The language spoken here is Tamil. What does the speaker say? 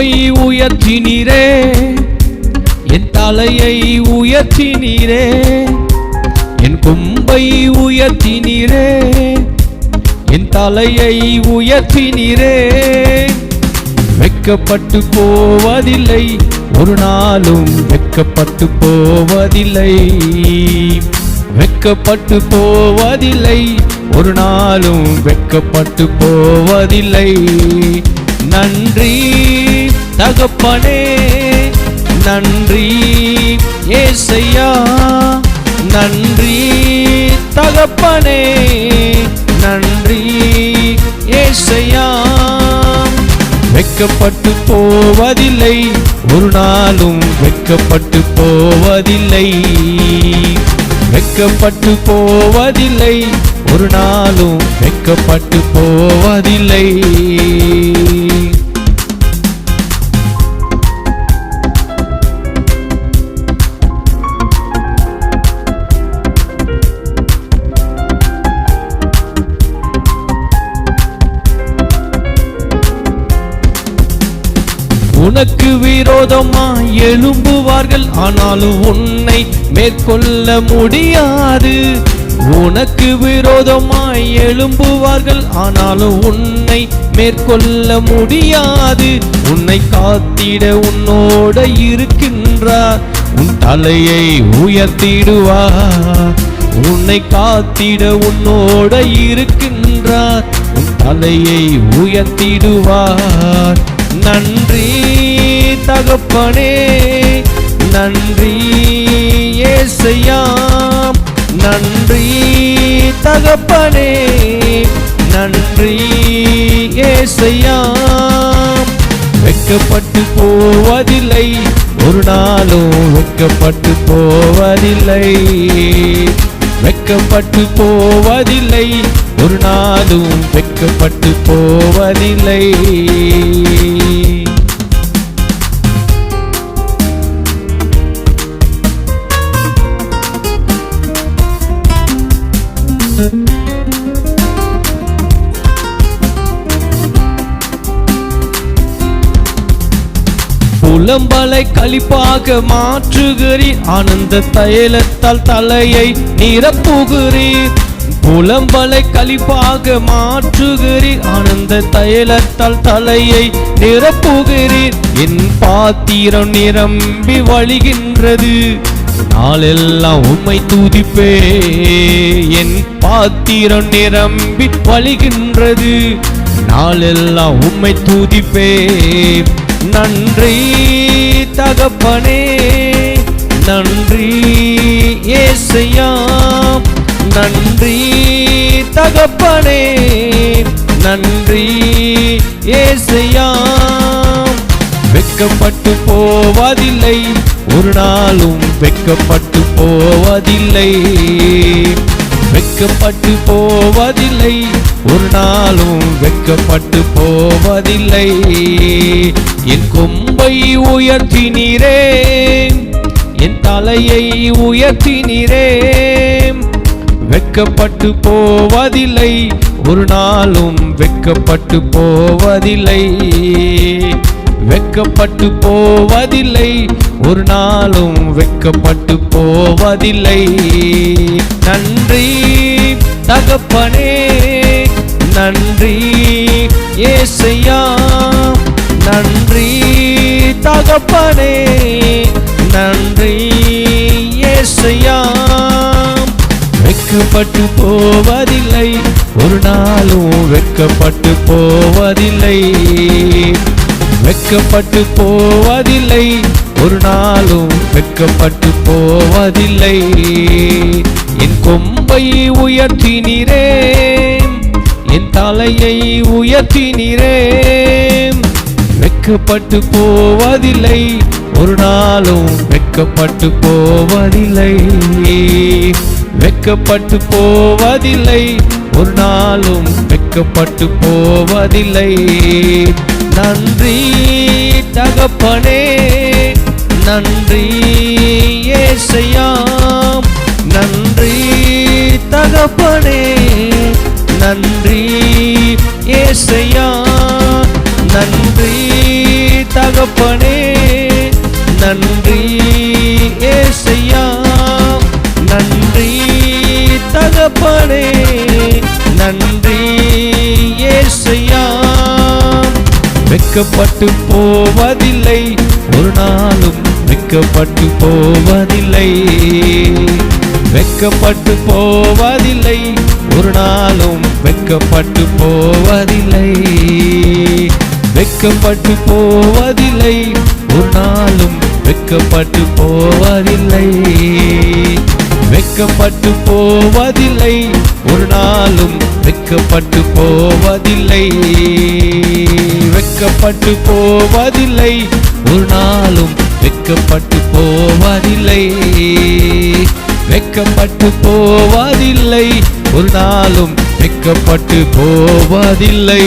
கொம்பை உயர்த்தினீரே, என் தலையை உயர்த்தினீரே, என் கொம்பை உயர்த்தினீரே, என் தலையை உயர்த்தினீரே. வெட்கப்பட்டு போவதில்லை, ஒரு நாளும் வெட்கப்பட்டு போவதில்லை, வெட்கப்பட்டு போவதில்லை, ஒரு நாளும் வெட்கப்பட்டு போவதில்லை. நன்றி தகப்பனே, நன்றி ஏசையா, நன்றி தகப்பனே, நன்றி ஏசையா. வெட்கப்பட்டு போவதில்லை, ஒரு நாளும் வெட்கப்பட்டு போவதில்லை, வெட்கப்பட்டு போவதில்லை, ஒரு நாளும் வெட்கப்பட்டு போவதில்லை. உனக்கு விரோதமாய் எழும்புவார்கள், ஆனாலும் உன்னை மேற்கொள்ள முடியாது. உனக்கு விரோதமாய் எழும்புவார்கள், ஆனாலும் உன்னை மேற்கொள்ள முடியாது. உன்னை காத்திட உன்னோட இருக்கின்றார், உன் தலையை உயர்த்திடுவார். உன்னை காத்திட உன்னோட இருக்கின்றார், உன் தலையை உயர்த்திடுவார். நன்றி தகப்பனே, நன்றி ஏசையா, நன்றி தகப்பனே, நன்றி ஏசையா. வெட்கப்பட்டு போவதில்லை, ஒரு நாளும் வெட்கப்பட்டு போவதில்லை, வெட்கப்பட்டு போவதில்லை, ஒரு நாளும் வெட்கப்பட்டு போவதில்லை. புலம்பலை களிப்பாக மாற்றுகிறீர், ஆனந்த தைலத்தால் தலையை நிரப்புகிறீர். புலம்பலை களிப்பாக மாற்றுகிறீர், ஆனந்த தைலத்தால் தலையை நிரப்புகிறீர். என் பாத்திரம் நிரம்பி வழிகின்றது, நாளெல்லாம் உம்மை துதிப்பே. என் பாத்திரம் நிரம்பி வழிகின்றது, நாளெல்லாம் உம்மை துதிப்பே. நன்றி தகப்பனே, நன்றி ஏசையா, நன்றி தகப்பனே, நன்றி ஏசையா. வெட்கப்பட்டு போவதில்லை, ஒரு நாளும் வெட்கப்பட்டு போவதில்லை, வெட்கப்பட்டு போவதில்லை, ஒரு நாளும் வெட்கப்பட்டு போவதில்லை. என் கொம்பை உயர்த்தினீரே, என் தலையை உயர்த்தினீரே. வெட்கப்பட்டு போவதில்லை, ஒரு நாளும் வெட்கப்பட்டு போவதில்லை, வெட்கப்பட்டு போவதில்லை, ஒரு நாளும் வெட்கப்பட்டு போவதில்லை. நன்றி தகப்பனே, நன்றி ஏசையா, நன்றி தகப்பனே, நன்றி ஏசையா. வெட்கப்பட்டு போவதில்லை, ஒரு நாளும் வெட்கப்பட்டு போவதில்லை, வெட்கப்பட்டு போவதில்லை, ஒரு நாளும் வெட்கப்பட்டு போவதில்லை. என் கொம்பை உயர்த்தினீரே, என் தலையை உயர்த்தினீரே. வெட்கப்பட்டு போவதில்லை, ஒரு நாளும் வெட்கப்பட்டு போவதில்லை, வெட்கப்பட்டு போவதில்லை, ஒரு நாளும் வெட்கப்பட்டு போவதில்லை. நன்றி தகப்பனே, நன்றி ஏசையா, நன்றி தகப்பனே, நன்றி ஏசையா, நன்றி தகப்பனே நன்றி ஏசையா, நன்றி தகப்பனே நன்றி ஏசையா. வெட்கப்பட்டு போவதில்லை, ஒரு நாளும் வெட்கப்பட்டு போவதில்லை, வெட்கப்பட்டு போவதில்லை, ஒரு நாளும் வெட்கப்பட்டு போவதில்லை, வெட்கப்பட்டு போவதில்லை, ஒரு நாளும் வெட்கப்பட்டு போவதில்லை, வெட்கப்பட்டு போவதில்லை, ஒரு நாளும் வெட்கப்பட்டு போவதில்லை, வெட்கப்பட்டு போவதில்லை, ஒரு நாளும் வெட்கப்பட்டு போவதில்லை, வெட்கப்பட்டு போவதில்லை, ஒரு நாளும் வெட்கப்பட்டு போவதில்லை.